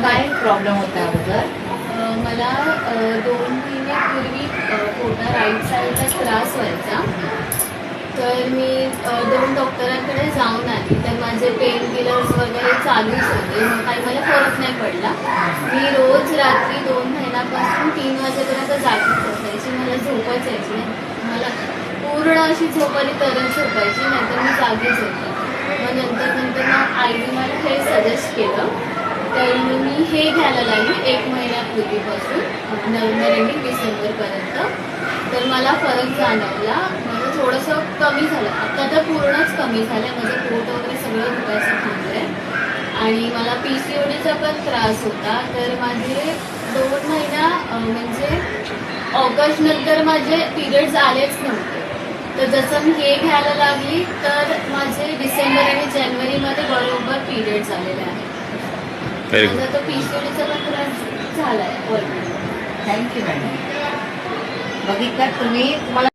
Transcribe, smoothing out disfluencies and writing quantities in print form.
काय प्रॉब्लेम होता अगोदर? मला 2 महिन्यापूर्वी पोटा राईट साईडला त्रास व्हायचा. तर मी 2 डॉक्टरांकडे जाऊन आली. तर माझे पेन किलर्स वगैरे चालूच होते. मग काही मला फरक नाही पडला. मी रोज रात्री 2 महिन्यापासून 3 वाजेपर्यंत जागीच असायची. मला झोपच यायची नाही. मला पूर्ण अशी झोप आली तरच झोपायची, नाही तर मी जागीच होते. मग नंतर मग आईने मला हे सजेस्ट केलं. तर मी हे घ्यायला लागली 1 महिन्यापूर्वीपासून, नोव्हेंबर एंडिंग डिसेंबरपर्यंत. तर मला फरक जाणवला. माझं थोडंसं कमी झालं. आता तर पूर्णच कमी झालं. माझं पोट वगैरे सगळं दुखायचं थांबलं आहे. आणि मला PCODचा पण त्रास होता. तर माझे 2 महिना म्हणजे ऑगस्टनंतर माझे पिरियड्स आलेच नव्हते. तर जसं मी हे घ्यायला लागली तर माझे डिसेंबर आणि जानेवारीमध्ये बरोबर पिरियड्स आलेले आहेत. माझा तो PCODचा पण त्रास झाला आहे ऑलरेडी. Thank you madam. बघितलं तुम्ही, तुम्हाला